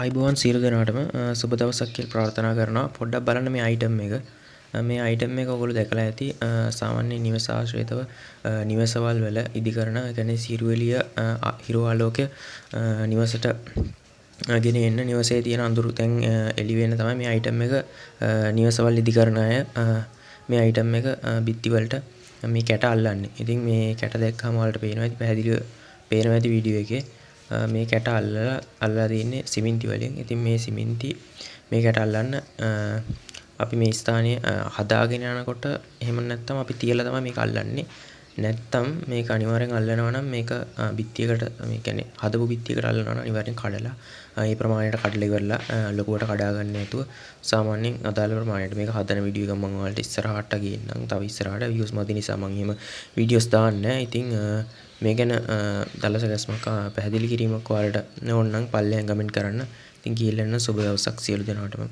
ආයිබෝවන් සියලු දෙනාටම සුබ දවසක් කියලා ප්‍රාර්ථනා කරනවා. පොඩ්ඩක් බලන්න මේ අයිටම් එක. මේ අයිටම් එක ඔයගොල්ලෝ දැකලා ඇති. සාමාන්‍ය නිවස ආශ්‍රිතව නිවසවල් වල ඉදිකරන, ඒ කියන්නේ සිරුවෙලිය හිරු ආලෝකය නිවසට ගෙන එන්න නිවසේ තියෙන අඳුරු තැන් එළි වෙන්න තමයි මේ අයිටම් එක නිවසවල් ඉදිකරන අය මේ අයිටම් එක බිත්ති වලට මේ කැට අල්ලන්නේ. ඉතින් මේ කැට දැක්කම ඔයාලට පේනවා ඇති පැහැදිලිව පේනවා ඇති වීඩියෝ එකේ. මේ කැට අල්ලලා තියෙන්නේ සිමෙන්ති වලින්. ඉතින් මේ සිමෙන්ති මේ කැට අල්ලන්න අපි මේ ස්ථානයේ හදාගෙන යනකොට එහෙම නැත්නම් අපි තියලා තමයි මේක අල්ලන්නේ. නැත්නම් මේක අනිවාර්යෙන් අල්ලනවා නම් මේක බිත්තියකට මේ කියන්නේ හදපු බිත්තියකට අල්ලනවා නම් අනිවාර්යෙන් කඩලා ඒ ප්‍රමාණයට කඩලා ඉවරලා ලොකුවට කඩා ගන්න නැතුව සාමාන්‍යයෙන් අදාළ ප්‍රමාණයට මේක හදන වීඩියෝ එකක් මම ඔයාලට ඉස්සරහට ගේන්නම්. තව ඉස්සරහට views මදි නිසා මම එහෙම වීඩියෝස් දාන්නේ නැහැ. ඉතින් මේ ගැන දල සැකස්මක් පැහැදිලි කිරීමක් ඔයාලට ඕන නම් පල්ලෙහාන් කමෙන්ට් කරන්න. ඉතින් ගිහිල්ලා යන්න සුබ දවසක් සියලු දෙනාටම.